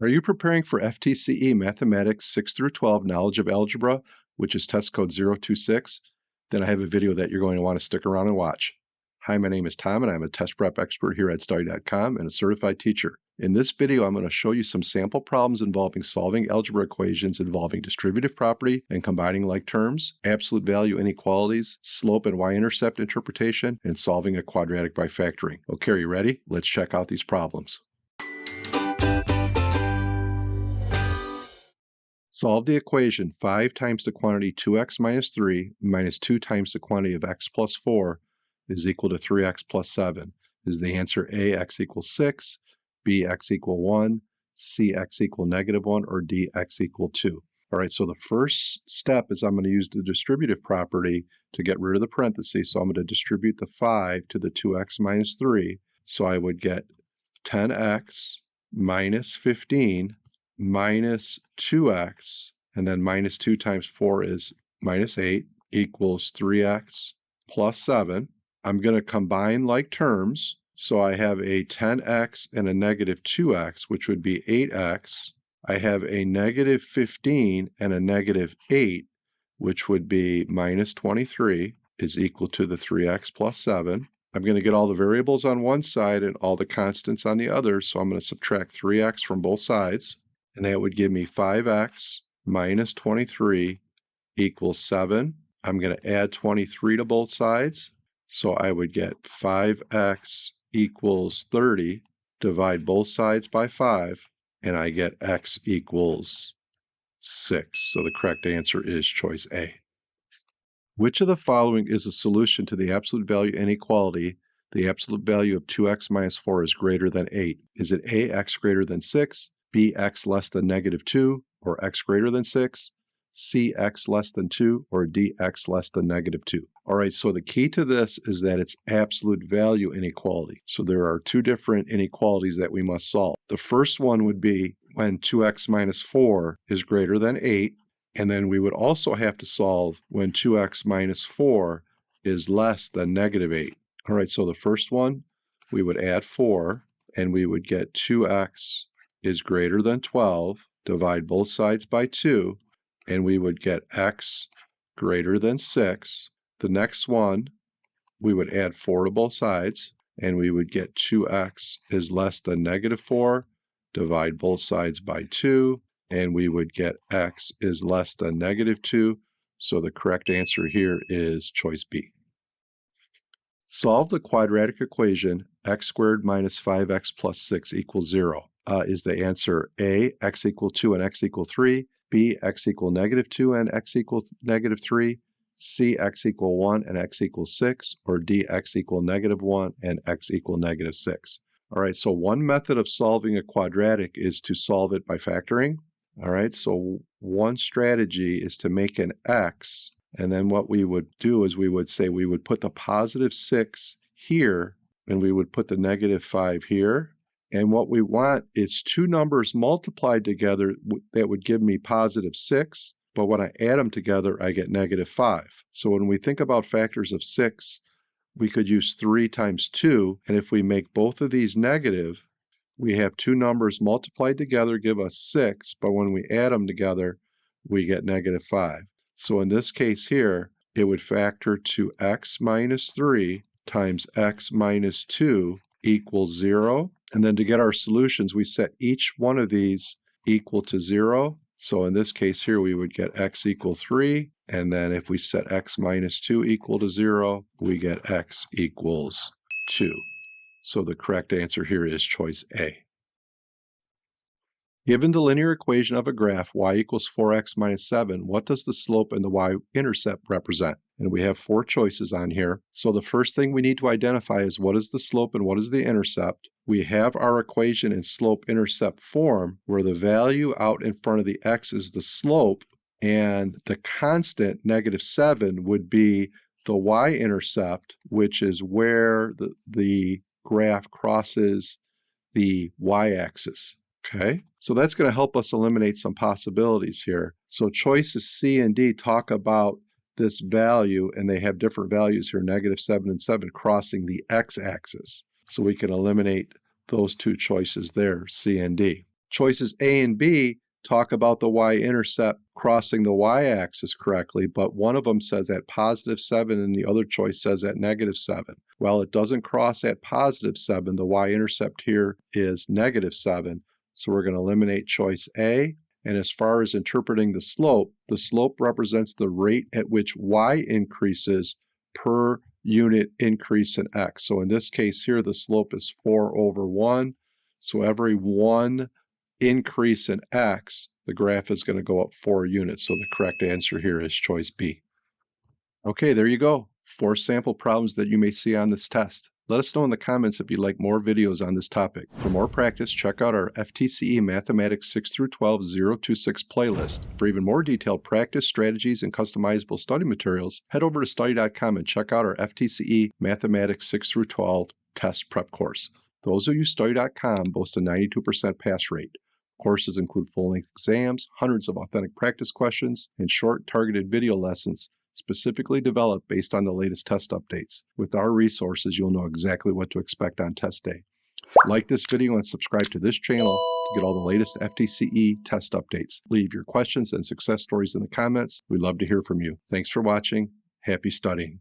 Are you preparing for FTCE Mathematics 6 through 12 Knowledge of Algebra, which is test code 026? Then I have a video that you're going to want to stick around and watch. Hi, my name is Tom, and I'm a test prep expert here at Study.com and a certified teacher. In this video, I'm going to show you some sample problems involving solving algebra equations involving distributive property and combining like terms, absolute value inequalities, slope and y-intercept interpretation, and solving a quadratic by factoring. Okay, are you ready? Let's check out these problems. Solve the equation 5 times the quantity 2x minus 3 minus 2 times the quantity of x plus 4 is equal to 3x plus 7. Is the answer A, x equals 6, B, x equal 1, C, x equal -1, or D, x equal 2? All right, so the first step is I'm going to use the distributive property to get rid of the parentheses. So I'm going to distribute the 5 to the 2x minus 3. So I would get 10x minus 15 minus 2x, and then minus 2 times 4 is minus 8, equals 3x plus 7. I'm going to combine like terms, so I have a 10x and a negative 2x, which would be 8x. I have a negative 15 and a negative 8, which would be minus 23, is equal to the 3x plus 7. I'm going to get all the variables on one side and all the constants on the other, so I'm going to subtract 3x from both sides. And that would give me 5x minus 23 equals 7. I'm going to add 23 to both sides. So I would get 5x equals 30. Divide both sides by 5. And I get x equals 6. So the correct answer is choice A. Which of the following is a solution to the absolute value inequality? The absolute value of 2x minus 4 is greater than 8. Is it A, x greater than 6? B, x less than -2, or x greater than 6, C, x less than 2, or D, x less than -2. All right, so the key to this is that it's absolute value inequality. So there are two different inequalities that we must solve. The first one would be when 2x minus 4 is greater than 8, and then we would also have to solve when 2x minus 4 is less than -8. All right, so the first one, we would add 4, and we would get 2x is greater than 12, divide both sides by 2, and we would get x greater than 6. The next one, we would add 4 to both sides, and we would get 2x is less than -4, divide both sides by 2, and we would get x is less than -2. So the correct answer here is choice B. Solve the quadratic equation x squared minus 5x plus 6 equals 0. Is the answer A, x equal 2 and x equal 3, B, x equal -2 and x equals -3, C, x equal 1 and x equals 6, or D, x equal -1 and x equal -6. All right, so one method of solving a quadratic is to solve it by factoring. All right, so one strategy is to make an x, and then what we would do is we would say we would put the positive 6 here, and we would put the -5 here. And what we want is two numbers multiplied together that would give me positive 6, but when I add them together, I get -5. So when we think about factors of 6, we could use 3 times 2, and if we make both of these negative, we have two numbers multiplied together give us 6, but when we add them together, we get -5. So in this case here, it would factor to x minus 3 times x minus 2 equals 0. And then to get our solutions, we set each one of these equal to 0. So in this case here, we would get x equal 3. And then if we set x minus 2 equal to 0, we get x equals 2. So the correct answer here is choice A. Given the linear equation of a graph y equals 4x minus 7, what does the slope and the y-intercept represent? And we have 4 choices on here. So the first thing we need to identify is what is the slope and what is the intercept. We have our equation in slope-intercept form where the value out in front of the x is the slope, and the constant, -7, would be the y-intercept, which is where the graph crosses the y-axis. Okay, so that's going to help us eliminate some possibilities here. So choices C and D talk about this value, and they have different values here, -7 and 7, crossing the x-axis. So we can eliminate those two choices there, C and D. Choices A and B talk about the y-intercept crossing the y-axis correctly, but one of them says at positive 7 and the other choice says at negative 7. Well, it doesn't cross at positive 7. The y-intercept here is negative 7, so we're going to eliminate choice A. And as far as interpreting the slope represents the rate at which y increases per unit increase in x. So in this case here, the slope is 4 over 1. So every 1 increase in x, the graph is going to go up 4 units. So the correct answer here is choice B. Okay, there you go. 4 sample problems that you may see on this test. Let us know in the comments if you'd like more videos on this topic. For more practice, check out our FTCE Mathematics 6 through 12 026 playlist. For even more detailed practice, strategies, and customizable study materials, head over to study.com and check out our FTCE Mathematics 6 through 12 test prep course. Those who use study.com boast a 92% pass rate. Courses include full-length exams, hundreds of authentic practice questions, and short, targeted video lessons specifically developed based on the latest test updates. With our resources, you'll know exactly what to expect on test day. Like this video and subscribe to this channel to get all the latest FTCE test updates. Leave your questions and success stories in the comments. We'd love to hear from you. Thanks for watching. Happy studying.